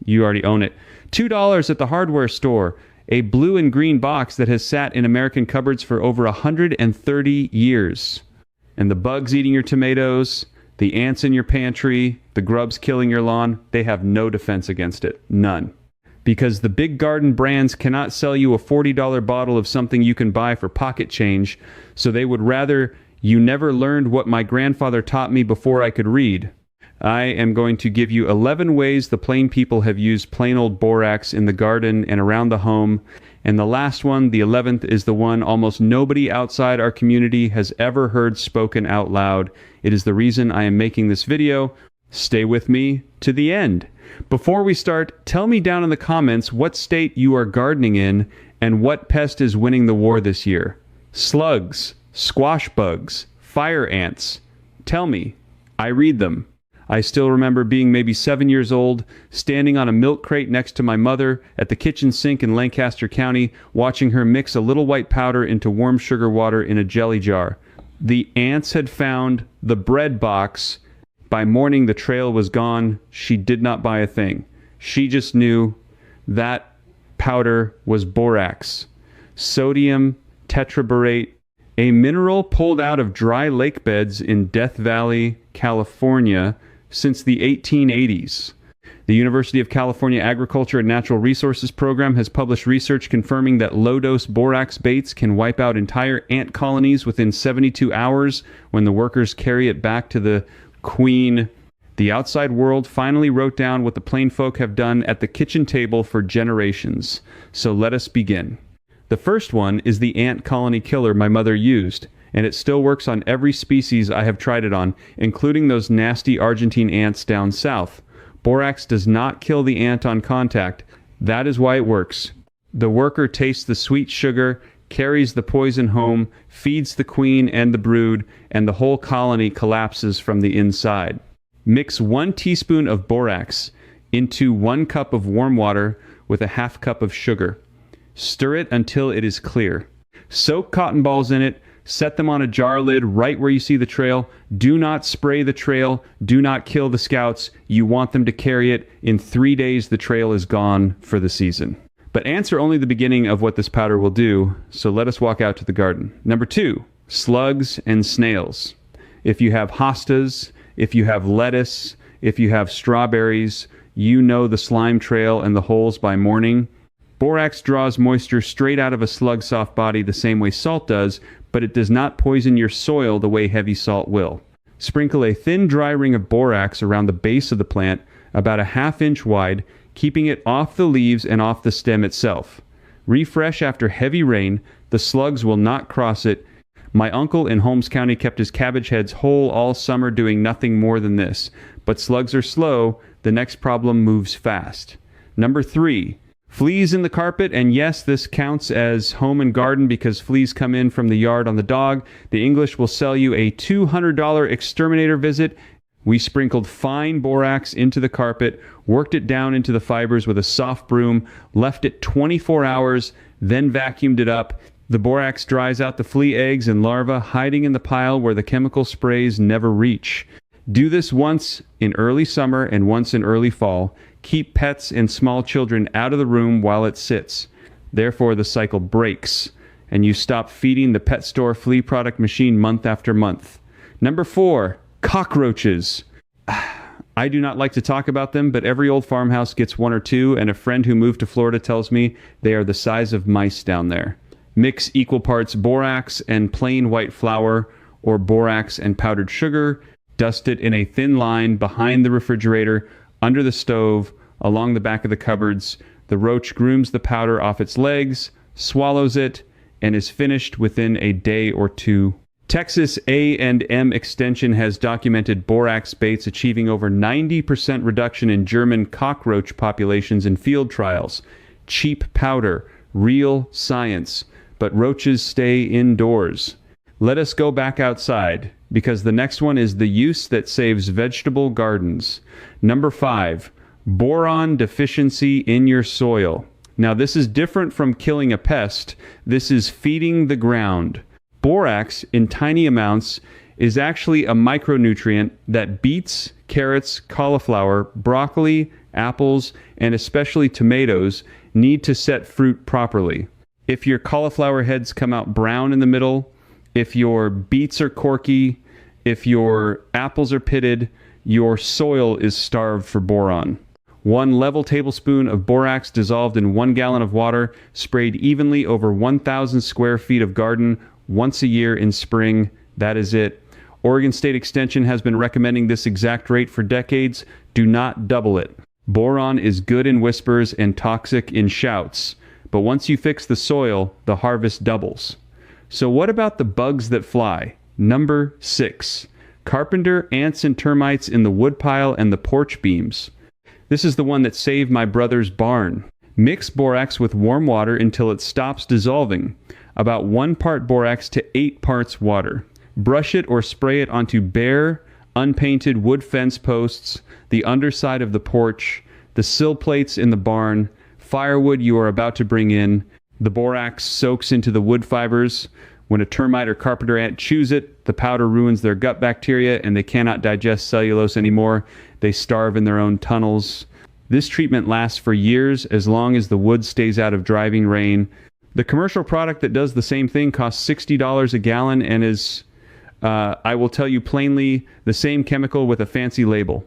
You already own it. $2 at the hardware store. A blue and green box that has sat in American cupboards for over 130 years. And the bugs eating your tomatoes, the ants in your pantry, the grubs killing your lawn, they have no defense against it. None. Because the big garden brands cannot sell you a $40 bottle of something you can buy for pocket change, so they would rather you never learned what my grandfather taught me before I could read. I am going to give you 11 ways the plain people have used plain old borax in the garden and around the home. And the last one, the 11th, is the one almost nobody outside our community has ever heard spoken out loud. It is the reason I am making this video. Stay with me to the end. Before we start, tell me down in the comments what state you are gardening in and what pest is winning the war this year. Slugs, squash bugs, fire ants. Tell me. I read them. I still remember being maybe 7 years old, standing on a milk crate next to my mother at the kitchen sink in Lancaster County, watching her mix a little white powder into warm sugar water in a jelly jar. The ants had found the bread box. By morning, the trail was gone. She did not buy a thing. She just knew that powder was borax, sodium tetraborate, a mineral pulled out of dry lake beds in Death Valley, California, since the 1880s. The University of California Agriculture and Natural Resources Program has published research confirming that low-dose borax baits can wipe out entire ant colonies within 72 hours when the workers carry it back to the queen. The outside world finally wrote down what the plain folk have done at the kitchen table for generations. So let us begin. The first one is the ant colony killer my mother used, and it still works on every species I have tried it on, including those nasty Argentine ants down south. Borax does not kill the ant on contact. That is why it works. The worker tastes the sweet sugar, carries the poison home, feeds the queen and the brood, and the whole colony collapses from the inside. Mix 1 teaspoon of borax into 1 cup of warm water with a half cup of sugar. Stir it until it is clear. Soak cotton balls in it. Set them on a jar lid right where you see the trail. Do not spray the trail. Do not kill the scouts. You want them to carry it. In 3 days, the trail is gone for the season. But ants are only the beginning of what this powder will do, so let us walk out to the garden. Number 2, slugs and snails. If you have hostas, if you have lettuce, if you have strawberries, you know the slime trail and the holes by morning. Borax draws moisture straight out of a slug's soft body the same way salt does, but it does not poison your soil the way heavy salt will. Sprinkle a thin dry ring of borax around the base of the plant, about a ½ inch wide, keeping it off the leaves and off the stem itself. Refresh after heavy rain. The slugs will not cross it. My uncle in Holmes County kept his cabbage heads whole all summer doing nothing more than this. But slugs are slow. The next problem moves fast. Number 3. Fleas in the carpet, and yes, this counts as home and garden because fleas come in from the yard on the dog. The English will sell you a $200 exterminator visit. We sprinkled fine borax into the carpet, worked it down into the fibers with a soft broom, left it 24 hours, then vacuumed it up. The borax dries out the flea eggs and larvae hiding in the pile where the chemical sprays never reach. Do this once in early summer and once in early fall. Keep pets and small children out of the room while it sits. Therefore, the cycle breaks, and you stop feeding the pet store flea product machine month after month. Number 4, cockroaches. I do not like to talk about them, but every old farmhouse gets 1 or 2, and a friend who moved to Florida tells me they are the size of mice down there. Mix equal parts borax and plain white flour, or borax and powdered sugar. Dust it in a thin line behind the refrigerator, under the stove, along the back of the cupboards. The roach grooms the powder off its legs, swallows it, and is finished within a day or 2. Texas A&M Extension has documented borax baits achieving over 90% reduction in German cockroach populations in field trials. Cheap powder, real science, but roaches stay indoors. Let us go back outside, because the next one is the use that saves vegetable gardens. Number 5, boron deficiency in your soil. Now, this is different from killing a pest. This is feeding the ground. Borax, in tiny amounts, is actually a micronutrient that beets, carrots, cauliflower, broccoli, apples, and especially tomatoes need to set fruit properly. If your cauliflower heads come out brown in the middle, if your beets are corky, if your apples are pitted, your soil is starved for boron. 1 level tablespoon of borax dissolved in 1 gallon of water, sprayed evenly over 1,000 square feet of garden once a year in spring. That is it. Oregon State Extension has been recommending this exact rate for decades. Do not double it. Boron is good in whispers and toxic in shouts. But once you fix the soil, the harvest doubles. So what about the bugs that fly? Number 6. Carpenter, ants, and termites in the woodpile and the porch beams. This is the one that saved my brother's barn. Mix borax with warm water until it stops dissolving. About 1 part borax to 8 parts water. Brush it or spray it onto bare, unpainted wood fence posts, the underside of the porch, the sill plates in the barn, firewood you are about to bring in. The borax soaks into the wood fibers. When a termite or carpenter ant chews it, the powder ruins their gut bacteria and they cannot digest cellulose anymore. They starve in their own tunnels. This treatment lasts for years as long as the wood stays out of driving rain. The commercial product that does the same thing costs $60 a gallon and is, I will tell you plainly, the same chemical with a fancy label.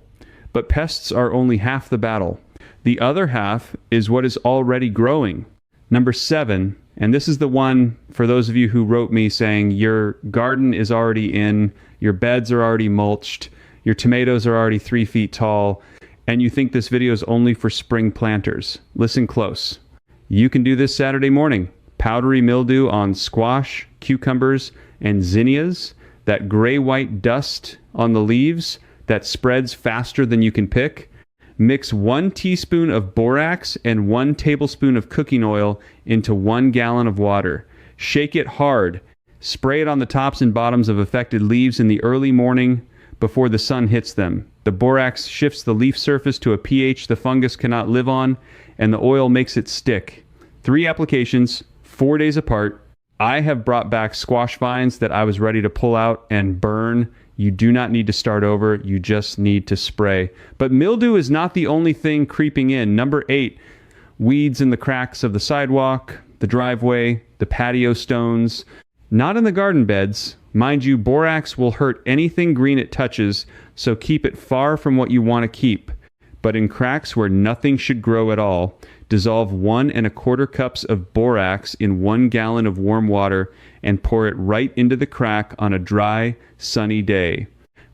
But pests are only half the battle. The other half is what is already growing. Number 7, and this is the one for those of you who wrote me saying your garden is already in, your beds are already mulched, your tomatoes are already 3 feet tall, and you think this video is only for spring planters. Listen close. You can do this Saturday morning. Powdery mildew on squash, cucumbers, and zinnias. That gray-white dust on the leaves that spreads faster than you can pick. Mix 1 teaspoon of borax and 1 tablespoon of cooking oil into 1 gallon of water. Shake it hard. Spray it on the tops and bottoms of affected leaves in the early morning before the sun hits them. The borax shifts the leaf surface to a pH the fungus cannot live on, and the oil makes it stick. 3 applications, 4 days apart. I have brought back squash vines that I was ready to pull out and burn. You do not need to start over. You just need to spray. But mildew is not the only thing creeping in. Number 8, weeds in the cracks of the sidewalk, the driveway, the patio stones. Not in the garden beds. Mind you, borax will hurt anything green it touches, so keep it far from what you want to keep. But in cracks where nothing should grow at all, dissolve 1 1/4 cups of borax in 1 gallon of warm water and pour it right into the crack on a dry, sunny day.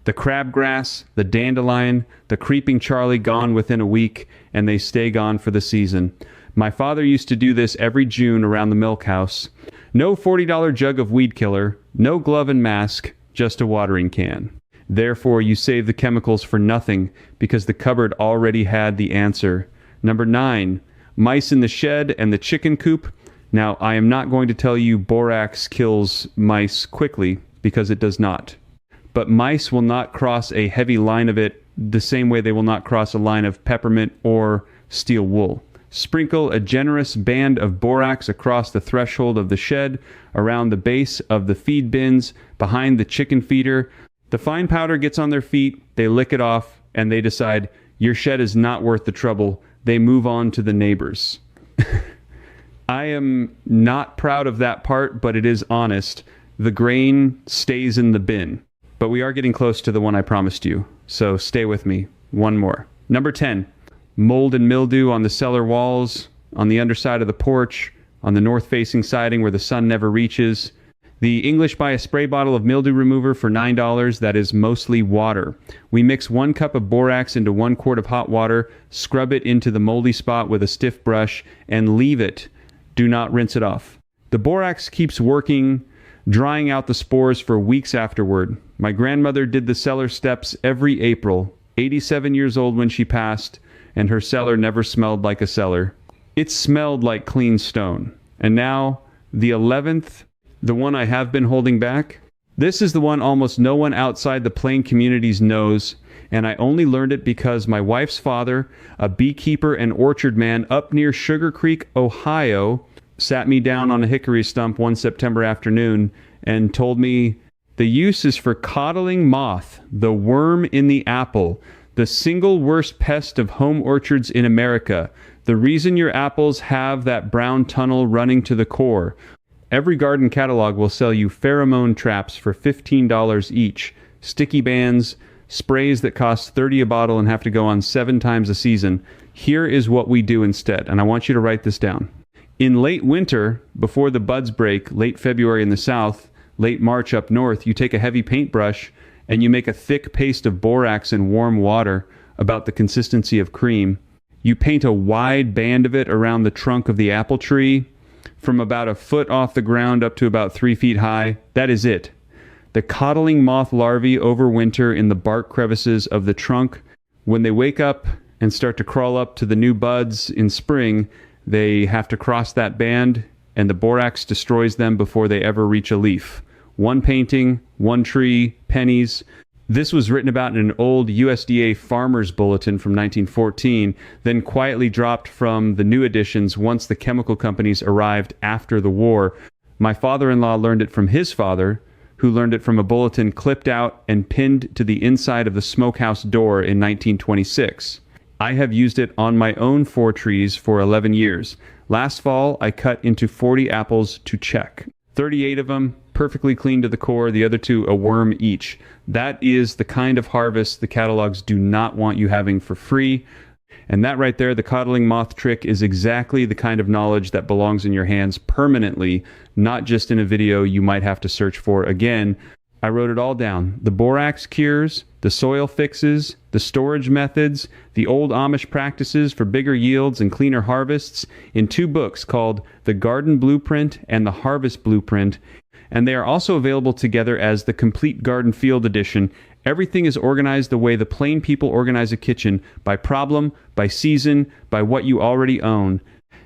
The crabgrass, the dandelion, the creeping Charlie gone within a week, and they stay gone for the season. My father used to do this every June around the milk house. No $40 jug of weed killer, no glove and mask, just a watering can. Therefore, you save the chemicals for nothing because the cupboard already had the answer. Number 9, mice in the shed and the chicken coop. Now, I am not going to tell you borax kills mice quickly because it does not. But mice will not cross a heavy line of it the same way they will not cross a line of peppermint or steel wool. Sprinkle a generous band of borax across the threshold of the shed, around the base of the feed bins, behind the chicken feeder. The fine powder gets on their feet, they lick it off, and they decide, your shed is not worth the trouble. They move on to the neighbors. I am not proud of that part, but it is honest. The grain stays in the bin. But we are getting close to the one I promised you, so stay with me. One more. Number 10. Mold and mildew on the cellar walls, on the underside of the porch, on the north-facing siding where the sun never reaches. The English buy a spray bottle of mildew remover for $9 that is mostly water. We mix 1 cup of borax into 1 quart of hot water, scrub it into the moldy spot with a stiff brush, and leave it. Do not rinse it off. The borax keeps working, drying out the spores for weeks afterward. My grandmother did the cellar steps every April, 87 years old when she passed, and her cellar never smelled like a cellar. It smelled like clean stone. And now, the 11th, the one I have been holding back, this is the one almost no one outside the Plain communities knows, and I only learned it because my wife's father, a beekeeper and orchard man up near Sugar Creek, Ohio, sat me down on a hickory stump one September afternoon and told me the use is for codling moth, the worm in the apple. The single worst pest of home orchards in America. The reason your apples have that brown tunnel running to the core. Every garden catalog will sell you pheromone traps for $15 each, sticky bands, sprays that cost $30 a bottle and have to go on 7 times a season. Here is what we do instead, and I want you to write this down. In late winter, before the buds break, late February in the south, late March up north, you take a heavy paintbrush and you make a thick paste of borax in warm water about the consistency of cream. You paint a wide band of it around the trunk of the apple tree, from about a foot off the ground up to about 3 feet high. That is it. The codling moth larvae overwinter in the bark crevices of the trunk. When they wake up and start to crawl up to the new buds in spring, they have to cross that band, and the borax destroys them before they ever reach a leaf. One painting, one tree, pennies. This was written about in an old USDA farmer's bulletin from 1914, then quietly dropped from the new editions once the chemical companies arrived after the war. My father-in-law learned it from his father, who learned it from a bulletin clipped out and pinned to the inside of the smokehouse door in 1926. I have used it on my own 4 trees for 11 years. Last fall, I cut into 40 apples to check. 38 of them, perfectly clean to the core, the other 2 a worm each. That is the kind of harvest the catalogs do not want you having for free. And that right there, the codling moth trick, is exactly the kind of knowledge that belongs in your hands permanently, not just in a video you might have to search for again. I wrote it all down. The borax cures, the soil fixes, the storage methods, the old Amish practices for bigger yields and cleaner harvests in 2 books called The Garden Blueprint and The Harvest Blueprint. And they are also available together as the Complete Garden Field Edition. Everything is organized the way the plain people organize a kitchen, by problem, by season, by what you already own.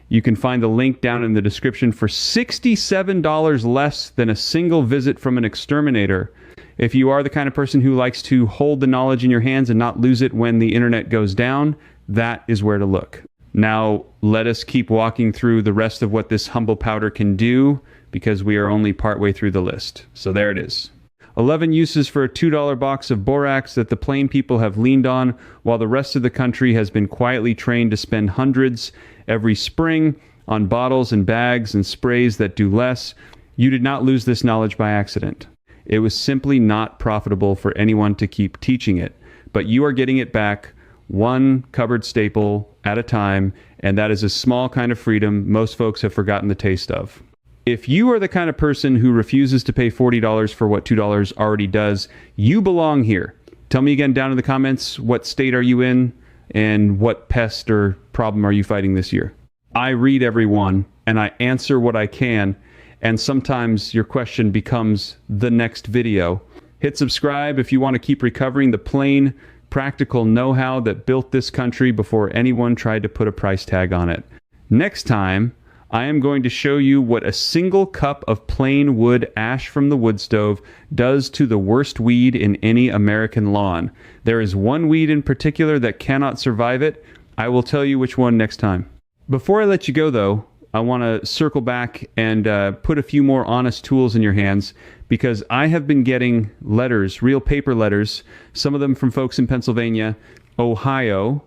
You can find the link down in the description for $67 less than a single visit from an exterminator. If you are the kind of person who likes to hold the knowledge in your hands and not lose it when the internet goes down, that is where to look. Now, let us keep walking through the rest of what this humble powder can do, because we are only partway through the list. So there it is. 11 uses for a $2 box of borax that the plain people have leaned on, while the rest of the country has been quietly trained to spend hundreds every spring on bottles and bags and sprays that do less. You did not lose this knowledge by accident. It was simply not profitable for anyone to keep teaching it. But you are getting it back, one cupboard staple at a time, and that is a small kind of freedom most folks have forgotten the taste of. If you are the kind of person who refuses to pay $40 for what $2 already does, you belong here. Tell me again down in the comments, what state are you in and what pest or problem are you fighting this year? I read everyone and I answer what I can, and sometimes your question becomes the next video. Hit subscribe if you want to keep recovering the plain, practical know-how that built this country before anyone tried to put a price tag on it. Next time, I am going to show you what a single cup of plain wood ash from the wood stove does to the worst weed in any American lawn. There is one weed in particular that cannot survive it. I will tell you which one next time. Before I let you go, though, I want to circle back and put a few more honest tools in your hands, because I have been getting letters, real paper letters, some of them from folks in Pennsylvania, Ohio,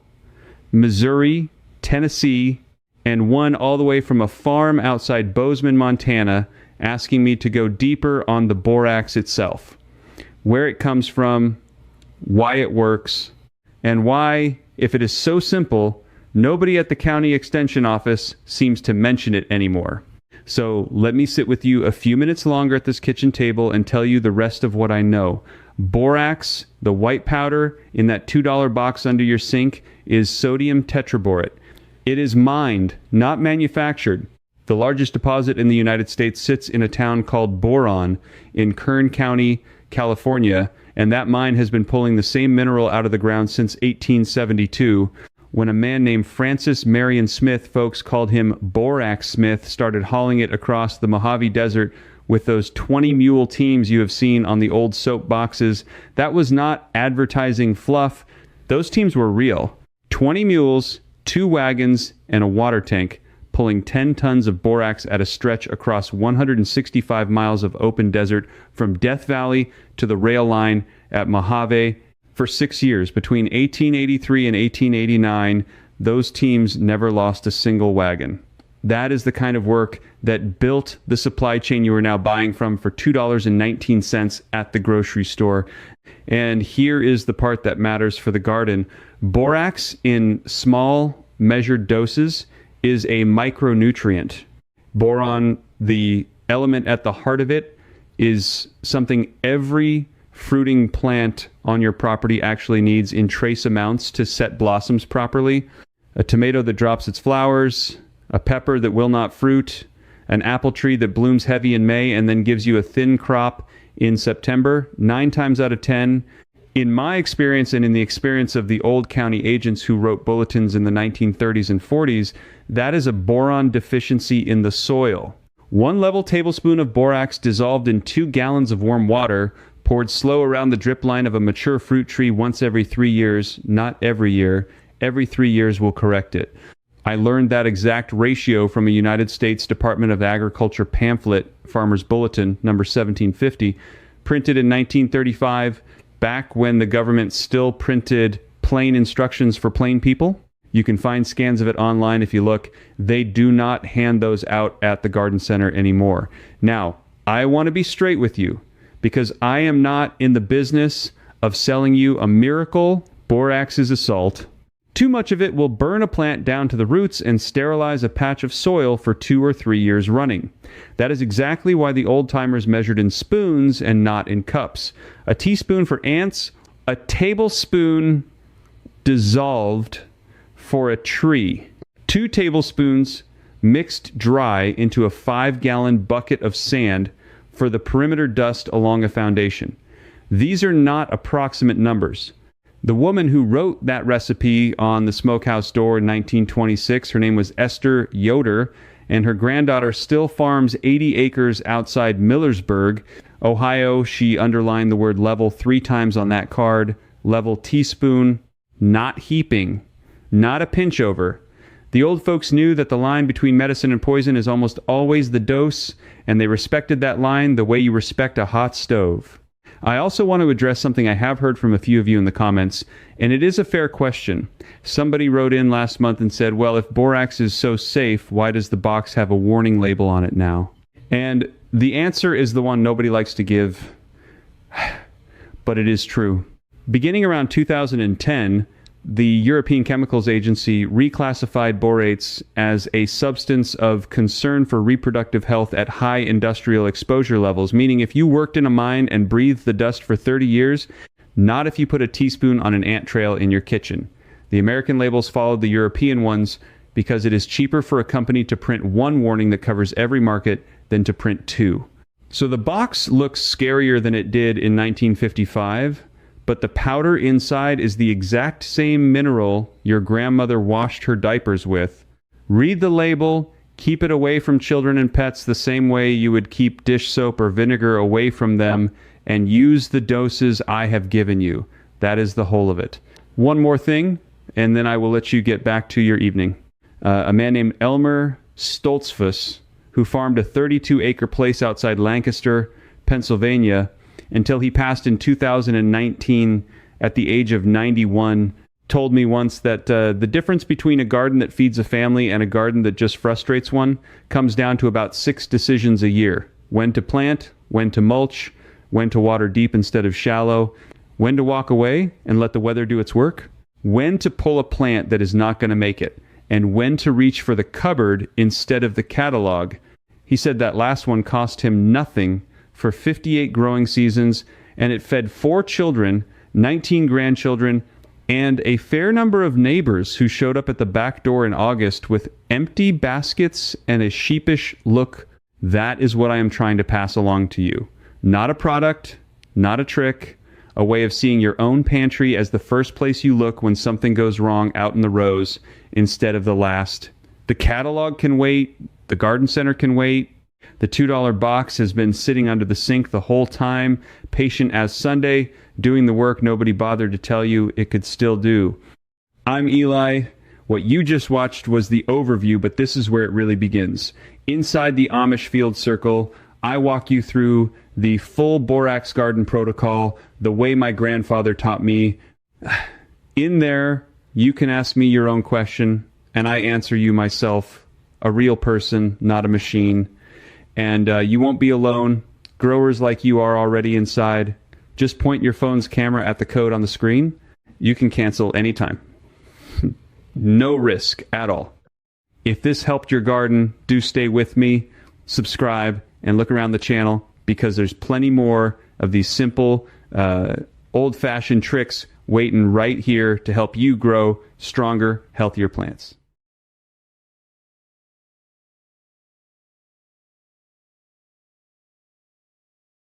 Missouri, Tennessee, and one all the way from a farm outside Bozeman, Montana, asking me to go deeper on the borax itself, where it comes from, why it works, and why, if it is so simple, nobody at the county extension office seems to mention it anymore. So let me sit with you a few minutes longer at this kitchen table and tell you the rest of what I know. Borax, the white powder in that $2 box under your sink, is sodium tetraborate. It is mined, not manufactured. The largest deposit in the United States sits in a town called Boron in Kern County, California, and that mine has been pulling the same mineral out of the ground since 1872, when a man named Francis Marion Smith, folks called him Borax Smith, started hauling it across the Mojave Desert with those 20-mule teams you have seen on the old soap boxes. That was not advertising fluff. Those teams were real. 20 mules, 2 wagons, and a water tank, pulling 10 tons of borax at a stretch across 165 miles of open desert from Death Valley to the rail line at Mojave. for 6 years. Between 1883 and 1889, those teams never lost a single wagon. That is the kind of work that built the supply chain you are now buying from for $2.19 at the grocery store. And here is the part that matters for the garden. Borax in small measured doses is a micronutrient. Boron, the element at the heart of it, is something every fruiting plant on your property actually needs in trace amounts to set blossoms properly. A tomato that drops its flowers, a pepper that will not fruit, an apple tree that blooms heavy in May and then gives you a thin crop in September. 9 times out of 10, in my experience and in the experience of the old county agents who wrote bulletins in the 1930s and 40s, that is a boron deficiency in the soil. 1 level tablespoon of borax dissolved in 2 gallons of warm water, poured slow around the drip line of a mature fruit tree once every 3 years, not every year. Every 3 years will correct it. I learned that exact ratio from a United States Department of Agriculture pamphlet, Farmer's Bulletin, number 1750, printed in 1935, back when the government still printed plain instructions for plain people. You can find scans of it online if you look. They do not hand those out at the garden center anymore. Now, I want to be straight with you, because I am not in the business of selling you a miracle. Borax is a salt. Too much of it will burn a plant down to the roots and sterilize a patch of soil for 2 or 3 years running. That is exactly why the old-timers measured in spoons and not in cups. A teaspoon for ants, a tablespoon dissolved for a tree. 2 tablespoons mixed dry into a 5-gallon bucket of sand for the perimeter dust along a foundation. These are not approximate numbers. The woman who wrote that recipe on the smokehouse door in 1926, her name was Esther Yoder, and her granddaughter still farms 80 acres outside Millersburg, Ohio. She underlined the word level 3 times on that card. Level teaspoon, not heaping, not a pinch over. The old folks knew that the line between medicine and poison is almost always the dose, and they respected that line the way you respect a hot stove. I also want to address something I have heard from a few of you in the comments, and it is a fair question. Somebody wrote in last month and said, well, if borax is so safe, why does the box have a warning label on it now? And the answer is the one nobody likes to give, but it is true. Beginning around 2010, the European Chemicals Agency reclassified borates as a substance of concern for reproductive health at high industrial exposure levels, meaning if you worked in a mine and breathed the dust for 30 years, not if you put a teaspoon on an ant trail in your kitchen. The American labels followed the European ones because it is cheaper for a company to print 1 warning that covers every market than to print 2. So the box looks scarier than it did in 1955, but the powder inside is the exact same mineral your grandmother washed her diapers with. Read the label, keep it away from children and pets the same way you would keep dish soap or vinegar away from them, and use the doses I have given you. That is the whole of it. One more thing, and then I will let you get back to your evening. A man named Elmer Stoltzfus, who farmed a 32-acre place outside Lancaster, Pennsylvania, until he passed in 2019 at the age of 91, told me once that the difference between a garden that feeds a family and a garden that just frustrates one comes down to about 6 decisions a year. When to plant, when to mulch, when to water deep instead of shallow, when to walk away and let the weather do its work, when to pull a plant that is not going to make it, and when to reach for the cupboard instead of the catalog. He said that last one cost him nothing for 58 growing seasons, and it fed 4 children, 19 grandchildren, and a fair number of neighbors who showed up at the back door in August with empty baskets and a sheepish look. That is what I am trying to pass along to you. Not a product, not a trick, a way of seeing your own pantry as the first place you look when something goes wrong out in the rows instead of the last. The catalog can wait, the garden center can wait. The $2 box has been sitting under the sink the whole time, patient as Sunday, doing the work nobody bothered to tell you it could still do. I'm Eli. What you just watched was the overview, but this is where it really begins. Inside the Amish field circle, I walk you through the full borax garden protocol, the way my grandfather taught me, In there, you can ask me your own question, and I answer you myself, a real person, not a machine. And you won't be alone. Growers like you are already inside. Just point your phone's camera at the code on the screen. You can cancel anytime. No risk at all. If this helped your garden, do stay with me, subscribe, and look around the channel, because there's plenty more of these simple, old-fashioned tricks waiting right here to help you grow stronger, healthier plants.